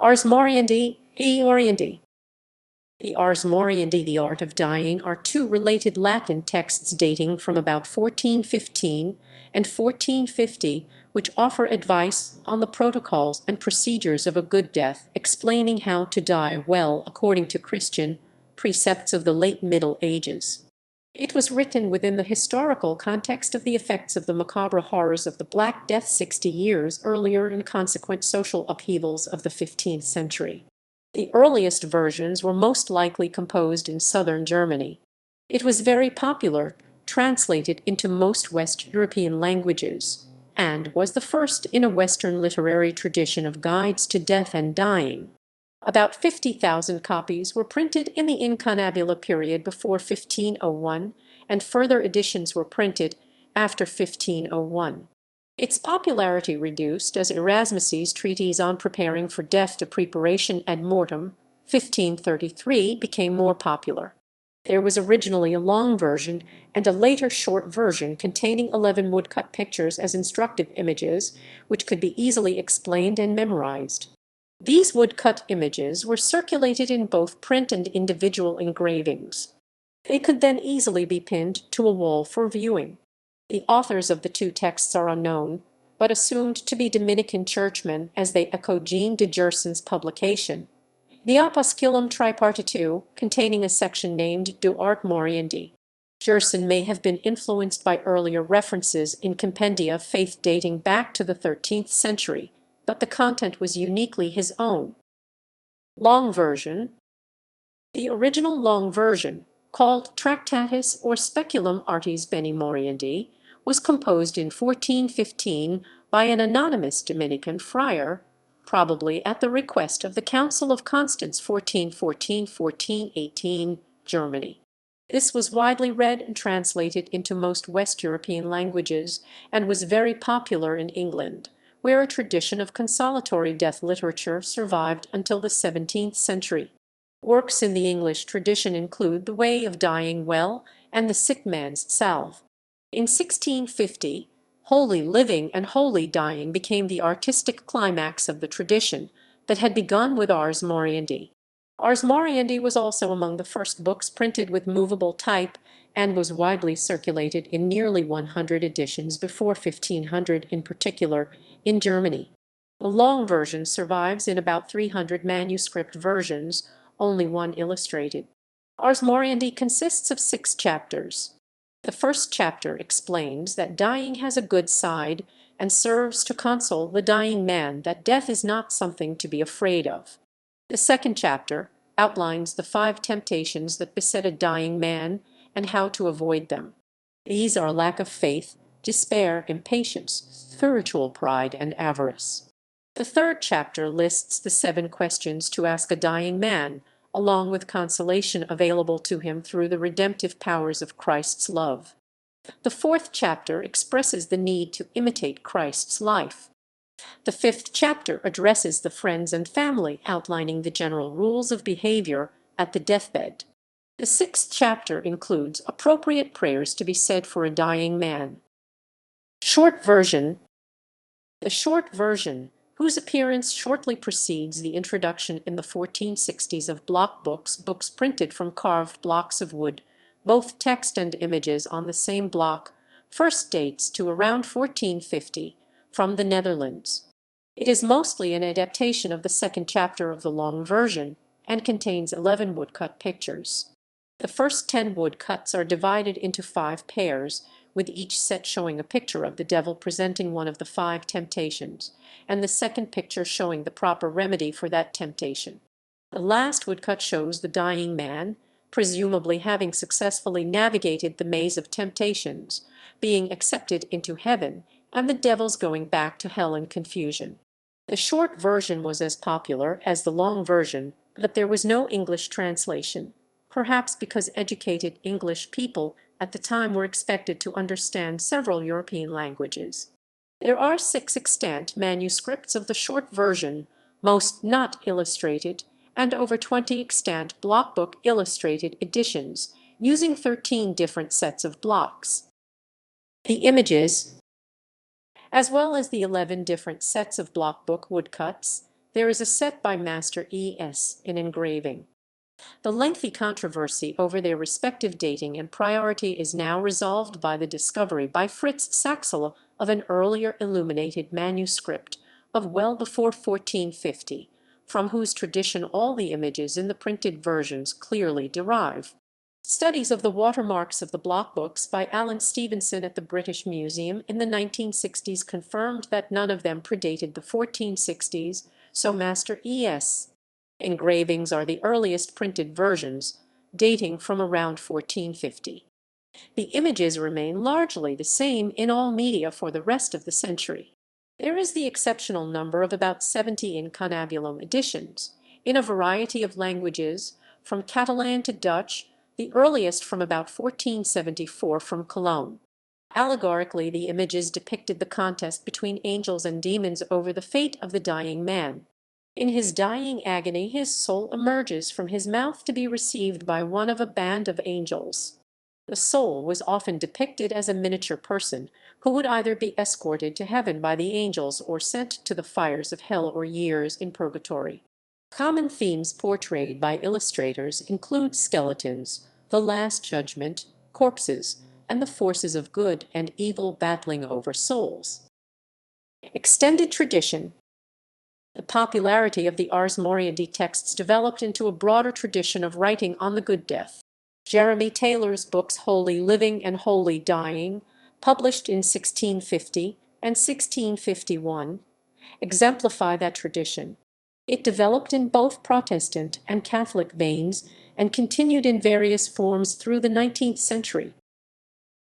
Ars moriendi, oriendi. The Ars moriendi, the art of dying, are two related Latin texts dating from about 1415 and 1450, which offer advice on the protocols and procedures of a good death, explaining how to die well according to Christian precepts of the late Middle Ages. It was written within the historical context of the effects of the macabre horrors of the Black Death 60 years earlier and consequent social upheavals of the 15th century. The earliest versions were most likely composed in southern Germany. It was very popular, translated into most West European languages, and was the first in a Western literary tradition of guides to death and dying. About 50,000 copies were printed in the incunabula period before 1501, and further editions were printed after 1501. Its popularity reduced as Erasmus's treatise on preparing for death to preparation and mortem, 1533, became more popular. There was originally a long version and a later short version containing 11 woodcut pictures as instructive images, which could be easily explained and memorized. These woodcut images were circulated in both print and individual engravings. They could then easily be pinned to a wall for viewing. The authors of the two texts are unknown, but assumed to be Dominican churchmen as they echo Jean de Gerson's publication, the Opusculum Tripartitu, containing a section named De Arte Moriendi. Gerson may have been influenced by earlier references in compendia of faith dating back to the 13th century, but the content was uniquely his own. Long version. The original long version, called Tractatus or Speculum Artis Beni Moriendi, was composed in 1415 by an anonymous Dominican friar, probably at the request of the Council of Constance 1414–1418, Germany. This was widely read and translated into most West European languages, and was very popular in England, where a tradition of consolatory death literature survived until the 17th century. Works in the English tradition include The Way of Dying Well and The Sick Man's Salve. In 1650, Holy Living and Holy Dying became the artistic climax of the tradition that had begun with Ars Moriendi. Ars Moriendi was also among the first books printed with movable type and was widely circulated in nearly 100 editions before 1500, in particular in Germany. The long version survives in about 300 manuscript versions, only one illustrated. Ars Moriendi consists of 6 chapters. The first chapter explains that dying has a good side and serves to console the dying man that death is not something to be afraid of. The second chapter outlines the 5 temptations that beset a dying man and how to avoid them. These are lack of faith, despair, impatience, spiritual pride, and avarice. The third chapter lists the 7 questions to ask a dying man, along with consolation available to him through the redemptive powers of Christ's love. The fourth chapter expresses the need to imitate Christ's life. The fifth chapter addresses the friends and family, outlining the general rules of behavior at the deathbed. The sixth chapter includes appropriate prayers to be said for a dying man. Short version. The short version, whose appearance shortly precedes the introduction in the 1460s of block books, books printed from carved blocks of wood, both text and images on the same block, first dates to around 1450, from the Netherlands. It is mostly an adaptation of the second chapter of the long version, and contains 11 woodcut pictures. The first 10 woodcuts are divided into 5 pairs, with each set showing a picture of the devil presenting one of the 5 temptations, and the second picture showing the proper remedy for that temptation. The last woodcut shows the dying man, presumably having successfully navigated the maze of temptations, being accepted into heaven, and the devils going back to hell in confusion. The short version was as popular as the long version, but there was no English translation, perhaps because educated English people at the time were expected to understand several European languages. There are 6 extant manuscripts of the short version, most not illustrated, and over 20 extant blockbook illustrated editions, using 13 different sets of blocks. The images, as well as the 11 different sets of blockbook woodcuts, There is a set by Master E.S. in engraving. The lengthy controversy over their respective dating and priority is now resolved by the discovery by Fritz Saxel of an earlier illuminated manuscript of well before 1450, from whose tradition all the images in the printed versions clearly derive. Studies of the watermarks of the block books by Alan Stevenson at the British Museum in the 1960s confirmed that none of them predated the 1460s, so Master E.S. engravings are the earliest printed versions, dating from around 1450. The images remain largely the same in all media for the rest of the century. There is the exceptional number of about 70 incunabulum editions, in a variety of languages, from Catalan to Dutch, the earliest from about 1474 from Cologne. Allegorically, the images depicted the contest between angels and demons over the fate of the dying man. In his dying agony his soul emerges from his mouth to be received by one of a band of angels. The soul was often depicted as a miniature person, who would either be escorted to heaven by the angels or sent to the fires of hell or years in purgatory. Common themes portrayed by illustrators include skeletons, the Last Judgment, corpses, and the forces of good and evil battling over souls. Extended tradition. The popularity of the Ars Moriendi texts developed into a broader tradition of writing on the good death. Jeremy Taylor's books Holy Living and Holy Dying, published in 1650 and 1651, exemplify that tradition. It developed in both Protestant and Catholic veins and continued in various forms through the 19th century,